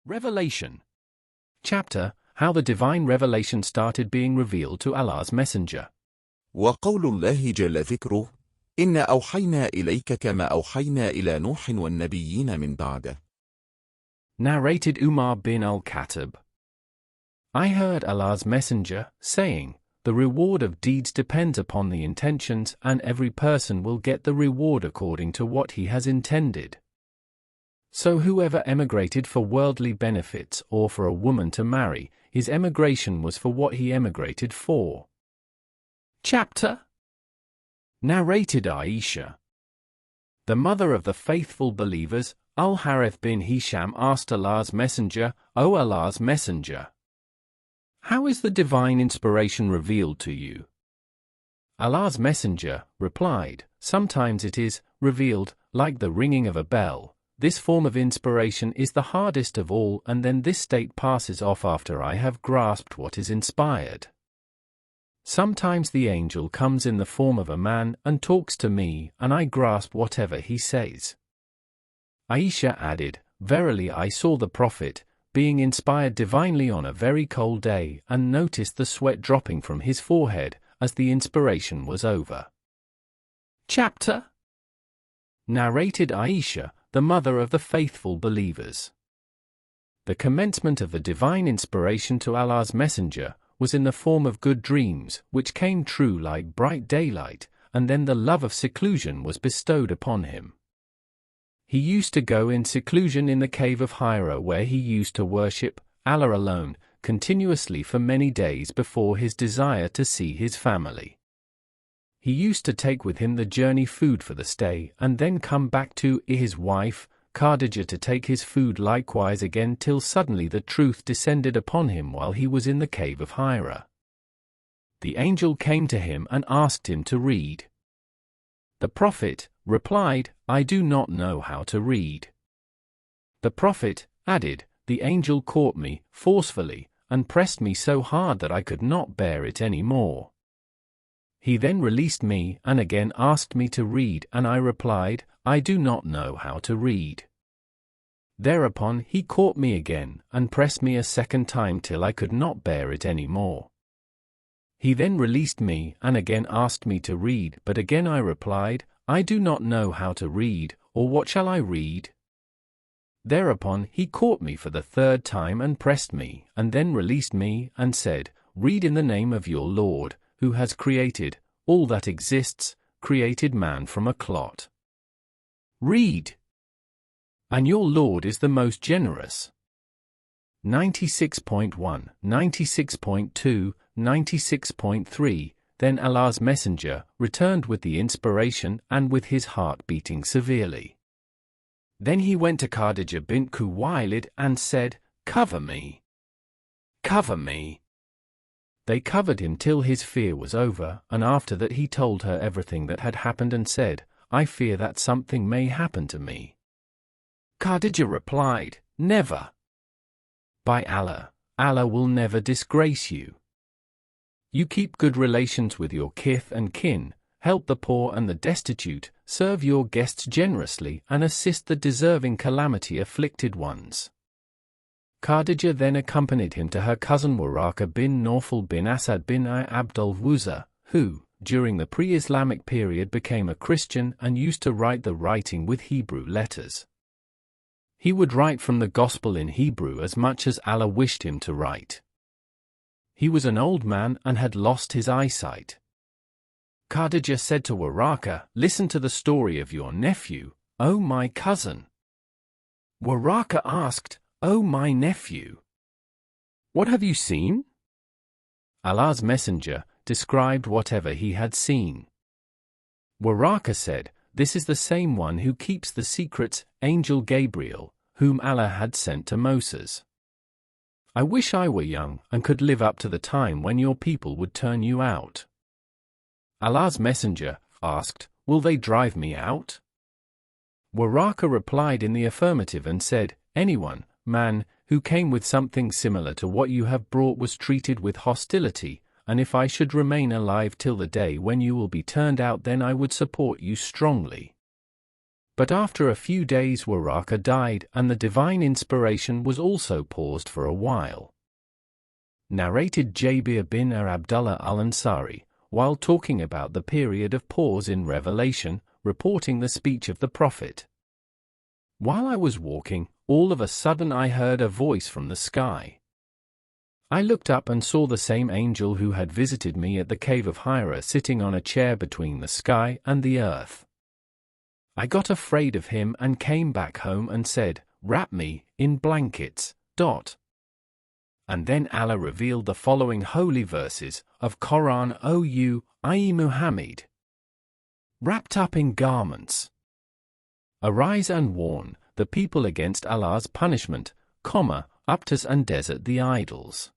Revelation. Chapter, How the Divine Revelation Started Being Revealed to Allah's Messenger. وقول الله جل ذكره إنا أوحينا إليك كما أوحينا إلى نوح والنبيين من بعده. Narrated Umar bin al-Khattab. I heard Allah's Messenger saying, the reward of deeds depends upon the intentions, and every person will get the reward according to what he has intended. So whoever emigrated for worldly benefits or for a woman to marry, his emigration was for what he emigrated for. Chapter. Narrated Aisha. The mother of the faithful believers, Al-Harith bin Hisham, asked Allah's Messenger, O Allah's Messenger, how is the divine inspiration revealed to you? Allah's Messenger replied, sometimes it is revealed like the ringing of a bell. This form of inspiration is the hardest of all, and then this state passes off after I have grasped what is inspired. Sometimes the angel comes in the form of a man and talks to me, and I grasp whatever he says. Aisha added, verily I saw the Prophet being inspired divinely on a very cold day, and noticed the sweat dropping from his forehead as the inspiration was over. Chapter. Narrated Aisha, the mother of the faithful believers. The commencement of the divine inspiration to Allah's Messenger was in the form of good dreams, which came true like bright daylight, and then the love of seclusion was bestowed upon him. He used to go in seclusion in the Cave of Hira, where he used to worship Allah alone, continuously for many days before his desire to see his family. He used to take with him the journey food for the stay, and then come back to his wife, Khadijah, to take his food likewise again, till suddenly the truth descended upon him while he was in the Cave of Hira. The angel came to him and asked him to read. The Prophet replied, I do not know how to read. The Prophet added, the angel caught me forcefully and pressed me so hard that I could not bear it any more. He then released me and again asked me to read, and I replied, I do not know how to read. Thereupon he caught me again and pressed me a second time till I could not bear it any more. He then released me and again asked me to read, but again I replied, I do not know how to read, or what shall I read? Thereupon he caught me for the third time and pressed me, and then released me and said, read in the name of your Lord, who has created all that exists, created man from a clot. Read. And your Lord is the most generous. 96.1, 96.2, 96.3. Then Allah's Messenger returned with the inspiration and with his heart beating severely. Then he went to Khadijah bint Khuwaylid and said, cover me. Cover me. They covered him till his fear was over, and after that he told her everything that had happened and said, I fear that something may happen to me. Khadijah replied, never. By Allah, Allah will never disgrace you. You keep good relations with your kith and kin, help the poor and the destitute, serve your guests generously, and assist the deserving calamity-afflicted ones. Khadijah then accompanied him to her cousin Waraka bin Nawfal bin Asad bin Abdul Wuzza, who, during the pre-Islamic period, became a Christian and used to write the writing with Hebrew letters. He would write from the Gospel in Hebrew as much as Allah wished him to write. He was an old man and had lost his eyesight. Khadijah said to Waraka, listen to the story of your nephew, O my cousin. Waraka asked, O my nephew, what have you seen? Allah's Messenger described whatever he had seen. Waraka said, this is the same one who keeps the secrets, Angel Gabriel, whom Allah had sent to Moses. I wish I were young and could live up to the time when your people would turn you out. Allah's Messenger asked, will they drive me out? Waraka replied in the affirmative and said, anyone, man, who came with something similar to what you have brought was treated with hostility, and if I should remain alive till the day when you will be turned out, then I would support you strongly. But after a few days Waraka died and the divine inspiration was also paused for a while. Narrated Jabir bin Abdullah al-Ansari, while talking about the period of pause in revelation, reporting the speech of the Prophet. While I was walking, all of a sudden I heard a voice from the sky. I looked up and saw the same angel who had visited me at the Cave of Hira sitting on a chair between the sky and the earth. I got afraid of him and came back home and said, "Wrap me in blankets." And then Allah revealed the following holy verses of Quran: O you, i.e. Muhammad, wrapped up in garments, arise and warn the people against Allah's punishment, uptures and desert the idols.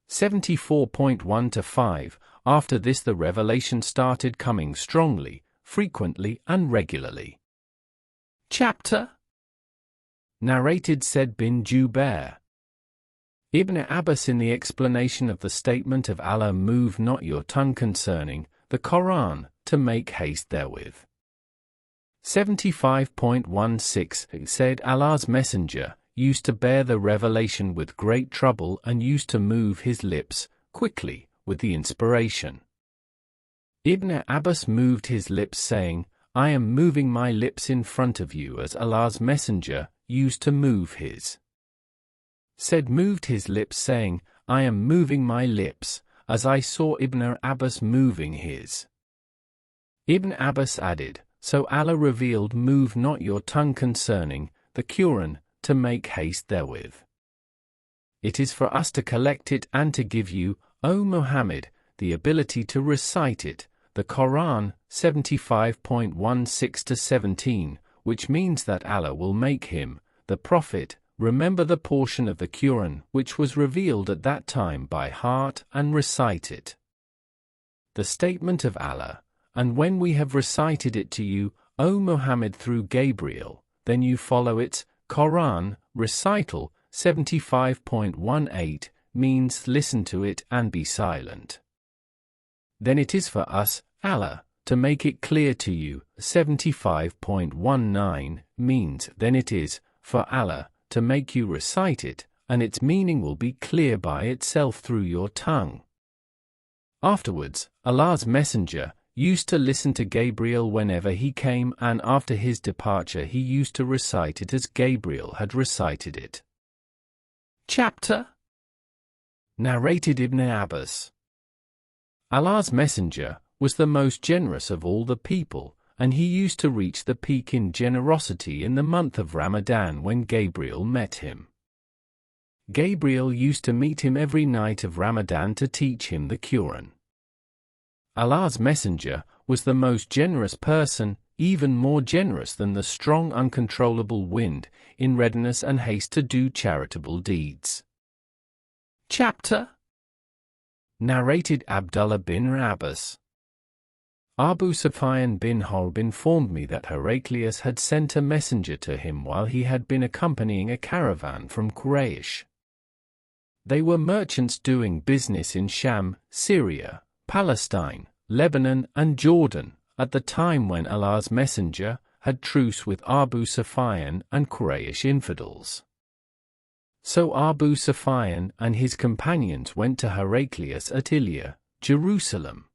74.1-5. After this the revelation started coming strongly, frequently and regularly. Chapter Narrated Said bin Jubair. Ibn Abbas in the explanation of the statement of Allah, move not your tongue concerning the Quran, to make haste therewith. 75.16 said Allah's Messenger used to bear the revelation with great trouble and used to move his lips quickly with the inspiration. Ibn Abbas moved his lips saying, I am moving my lips in front of you, as Allah's Messenger used to move his. Said moved his lips saying, I am moving my lips, as I saw Ibn Abbas moving his. Ibn Abbas added, so Allah revealed, move not your tongue concerning the Quran, to make haste therewith. It is for us to collect it and to give you, O Muhammad, the ability to recite it, the Quran, 75.16-17, which means that Allah will make him, the Prophet, remember the portion of the Quran which was revealed at that time by heart and recite it. The statement of Allah, and when we have recited it to you, O Muhammad, through Gabriel, then you follow it, Quran, recital, 75.18, means listen to it and be silent. Then it is for us, Allah, to make it clear to you, 75.19, means then it is, for Allah, to make you recite it, and its meaning will be clear by itself through your tongue. Afterwards, Allah's Messenger used to listen to Gabriel whenever he came, and after his departure he used to recite it as Gabriel had recited it. Chapter Narrated Ibn Abbas. Allah's Messenger was the most generous of all the people, and he used to reach the peak in generosity in the month of Ramadan when Gabriel met him. Gabriel used to meet him every night of Ramadan to teach him the Quran. Allah's Messenger was the most generous person, even more generous than the strong uncontrollable wind, in readiness and haste to do charitable deeds. Chapter Narrated Abdullah bin Abbas. Abu Sufyan bin Harb informed me that Heraclius had sent a messenger to him while he had been accompanying a caravan from Quraysh. They were merchants doing business in Sham, Syria, Palestine, Lebanon and Jordan, at the time when Allah's Messenger had truce with Abu Sufyan and Quraysh infidels. So Abu Sufyan and his companions went to Heraclius at Ilia, Jerusalem.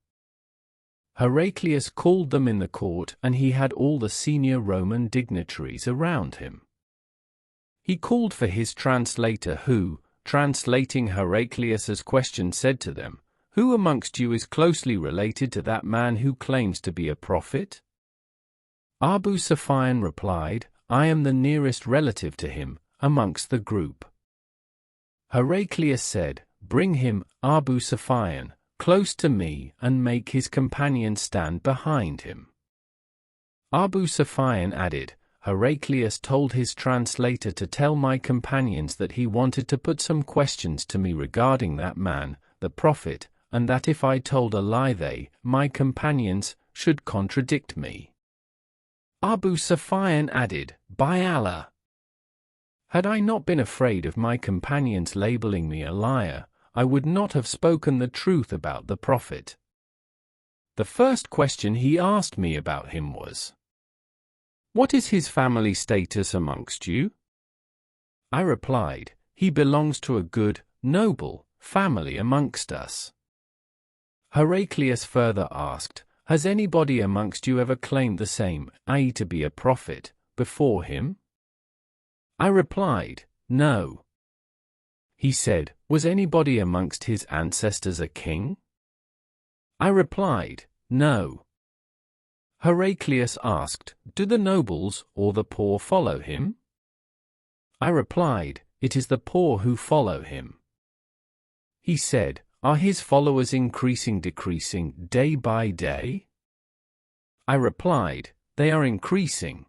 Heraclius called them in the court, and he had all the senior Roman dignitaries around him. He called for his translator who, translating Heraclius's question, said to them, Who amongst you is closely related to that man who claims to be a prophet? Abu Sufyan replied, I am the nearest relative to him, amongst the group. Heraclius said, Bring him, Abu Sufyan, close to me and make his companion stand behind him. Abu Sufyan added, Heraclius told his translator to tell my companions that he wanted to put some questions to me regarding that man, the prophet, and that if I told a lie they, my companions, should contradict me. Abu Sufyan added, By Allah! Had I not been afraid of my companions labeling me a liar, I would not have spoken the truth about the Prophet. The first question he asked me about him was, What is his family status amongst you? I replied, he belongs to a good, noble family amongst us. Heraclius further asked, has anybody amongst you ever claimed the same, i.e. to be a prophet, before him? I replied, no. He said, was anybody amongst his ancestors a king? I replied, no. Heraclius asked, do the nobles or the poor follow him? I replied, it is the poor who follow him. He said, are his followers increasing decreasing day by day? I replied, they are increasing.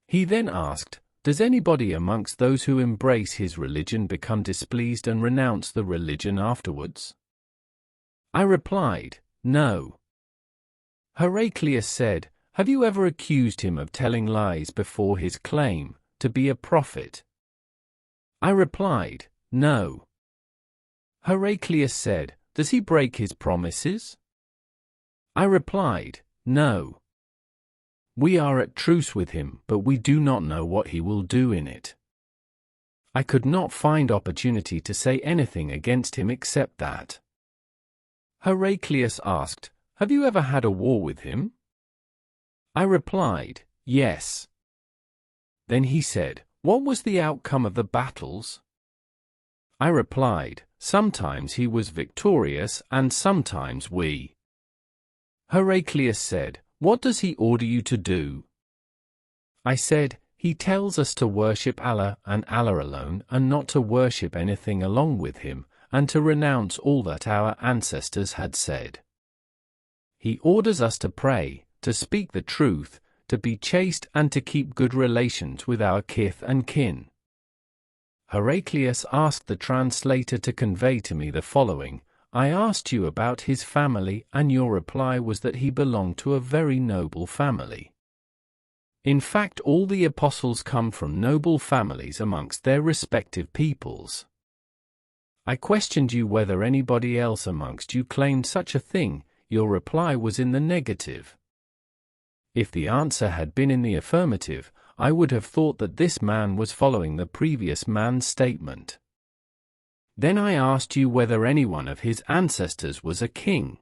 He then asked, does anybody amongst those who embrace his religion become displeased and renounce the religion afterwards? I replied, no. Heraclius said, have you ever accused him of telling lies before his claim to be a prophet? I replied, no. Heraclius said, does he break his promises? I replied, no. We are at truce with him, but we do not know what he will do in it. I could not find opportunity to say anything against him except that. Heraclius asked, have you ever had a war with him? I replied, yes. Then he said, what was the outcome of the battles? I replied, sometimes he was victorious and sometimes we. Heraclius said, what does he order you to do? I said, he tells us to worship Allah and Allah alone and not to worship anything along with him, and to renounce all that our ancestors had said. He orders us to pray, to speak the truth, to be chaste and to keep good relations with our kith and kin. Heraclius asked the translator to convey to me the following, I asked you about his family and your reply was that he belonged to a very noble family. In fact, all the apostles come from noble families amongst their respective peoples. I questioned you whether anybody else amongst you claimed such a thing, your reply was in the negative. If the answer had been in the affirmative, I would have thought that this man was following the previous man's statement. Then I asked you whether any one of his ancestors was a king.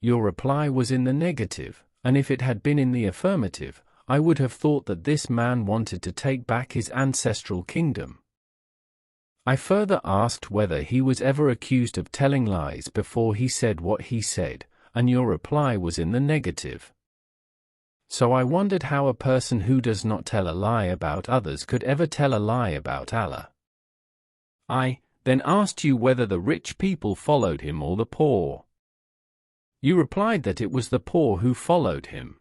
Your reply was in the negative, and if it had been in the affirmative, I would have thought that this man wanted to take back his ancestral kingdom. I further asked whether he was ever accused of telling lies before he said what he said, and your reply was in the negative. So I wondered how a person who does not tell a lie about others could ever tell a lie about Allah. I then asked you whether the rich people followed him or the poor. You replied that it was the poor who followed him.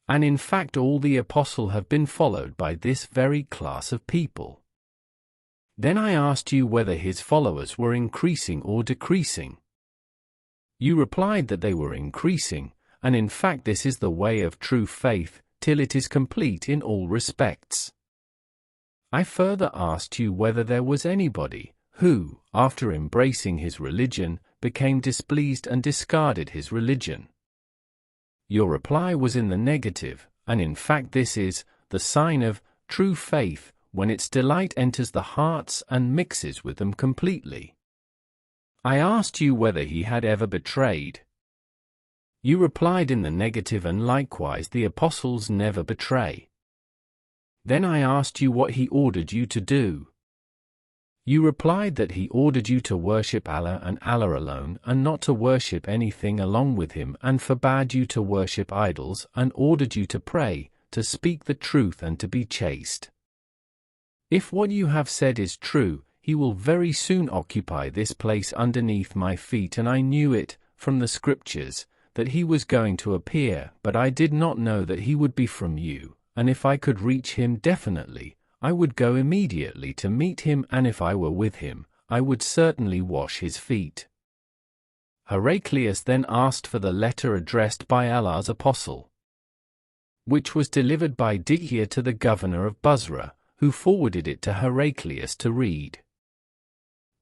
And in fact all the apostles have been followed by this very class of people. Then I asked you whether his followers were increasing or decreasing. You replied that they were increasing, and in fact this is the way of true faith, till it is complete in all respects. I further asked you whether there was anybody who, after embracing his religion, became displeased and discarded his religion. Your reply was in the negative, and in fact this is the sign of true faith, when its delight enters the hearts and mixes with them completely. I asked you whether he had ever betrayed. You replied in the negative, and likewise the apostles never betray. Then I asked you what he ordered you to do. You replied that he ordered you to worship Allah and Allah alone and not to worship anything along with him, and forbade you to worship idols and ordered you to pray, to speak the truth and to be chaste. If what you have said is true, he will very soon occupy this place underneath my feet, and I knew it, from the scriptures, that he was going to appear, but I did not know that he would be from you, and if I could reach him definitely, I would go immediately to meet him, and if I were with him, I would certainly wash his feet. Heraclius then asked for the letter addressed by Allah's apostle, which was delivered by Dihya to the governor of Basra, who forwarded it to Heraclius to read.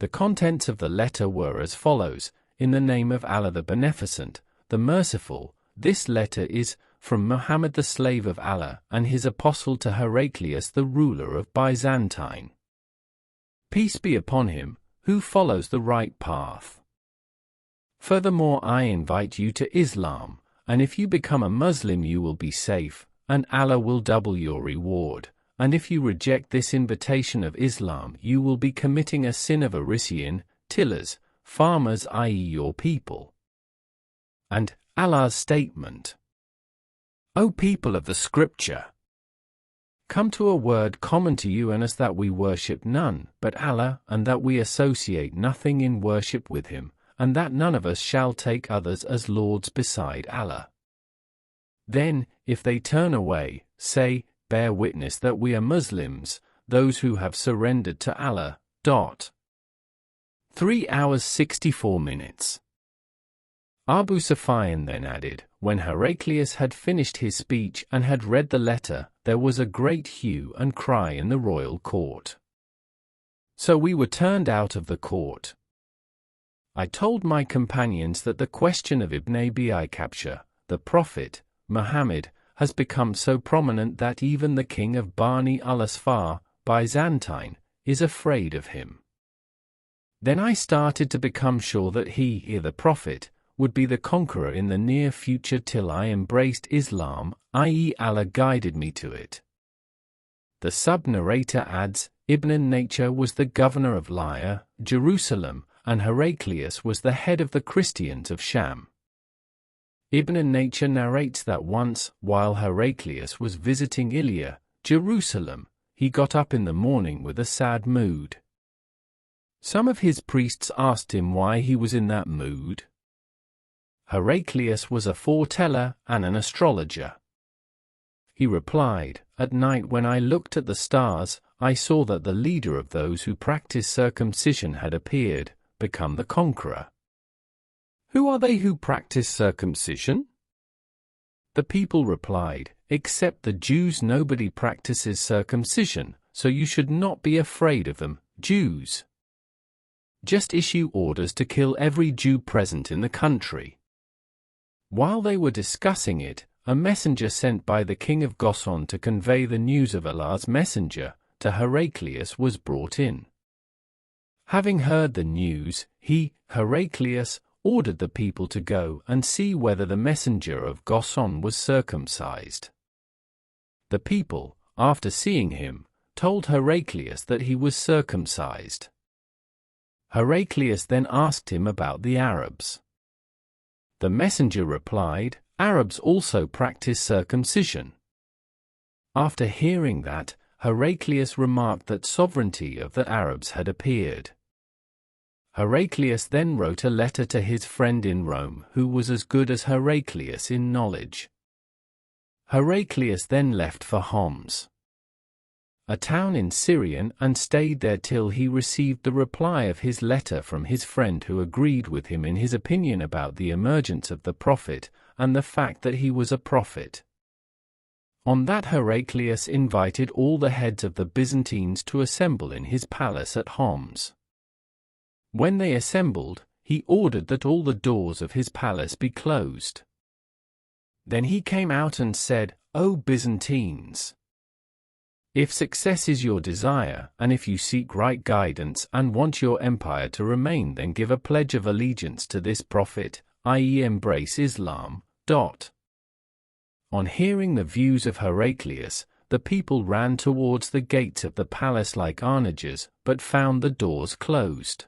The contents of the letter were as follows: In the name of Allah the Beneficent, the Merciful, this letter is from Muhammad the slave of Allah and his apostle to Heraclius the ruler of Byzantine. Peace be upon him, who follows the right path. Furthermore, I invite you to Islam, and if you become a Muslim you will be safe, and Allah will double your reward, and if you reject this invitation of Islam you will be committing a sin of Arisian, tillers, farmers, i.e. your people. And Allah's statement. O people of the Scripture! Come to a word common to you and us, that we worship none but Allah, and that we associate nothing in worship with him, and that none of us shall take others as lords beside Allah. Then, if they turn away, say, bear witness that we are Muslims, those who have surrendered to Allah. 3 hours 64 minutes. Abu Sufyan then added, when Heraclius had finished his speech and had read the letter, there was a great hue and cry in the royal court. So we were turned out of the court. I told my companions that the question of Ibn Abi capture, the Prophet, Muhammad, has become so prominent that even the king of Bani al-Asfar, Byzantine, is afraid of him. Then I started to become sure that he, the Prophet, would be the conqueror in the near future till I embraced Islam, i.e. Allah guided me to it. The sub-narrator adds, Ibn Nature was the governor of Lyra, Jerusalem, and Heraclius was the head of the Christians of Sham. Ibn Nature narrates that once, while Heraclius was visiting Ilia, Jerusalem, he got up in the morning with a sad mood. Some of his priests asked him why he was in that mood. Heraclius was a foreteller and an astrologer. He replied, at night when I looked at the stars, I saw that the leader of those who practice circumcision had appeared, become the conqueror. Who are they who practice circumcision? The people replied, except the Jews nobody practices circumcision, so you should not be afraid of them, Jews. Just issue orders to kill every Jew present in the country. While they were discussing it, a messenger sent by the king of Ghassan to convey the news of Allah's messenger to Heraclius was brought in. Having heard the news, he, Heraclius, ordered the people to go and see whether the messenger of Ghassan was circumcised. The people, after seeing him, told Heraclius that he was circumcised. Heraclius then asked him about the Arabs. The messenger replied, Arabs also practice circumcision. After hearing that, Heraclius remarked that sovereignty of the Arabs had appeared. Heraclius then wrote a letter to his friend in Rome who was as good as Heraclius in knowledge. Heraclius then left for Homs, a town in Syrian, and stayed there till he received the reply of his letter from his friend who agreed with him in his opinion about the emergence of the Prophet and the fact that he was a prophet. On that Heraclius invited all the heads of the Byzantines to assemble in his palace at Homs. When they assembled, he ordered that all the doors of his palace be closed. Then he came out and said, O Byzantines! If success is your desire, and if you seek right guidance and want your empire to remain, then give a pledge of allegiance to this prophet, i.e. embrace Islam. On hearing the views of Heraclius, the people ran towards the gates of the palace like onagers, but found the doors closed.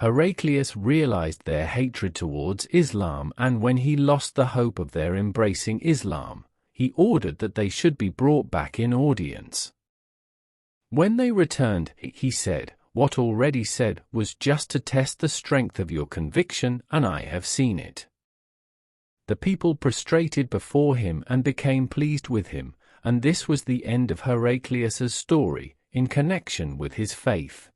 Heraclius realized their hatred towards Islam, and when he lost the hope of their embracing Islam, he ordered that they should be brought back in audience. When they returned, he said, what already said was just to test the strength of your conviction, and I have seen it. The people prostrated before him and became pleased with him, and this was the end of Heraclius's story in connection with his faith.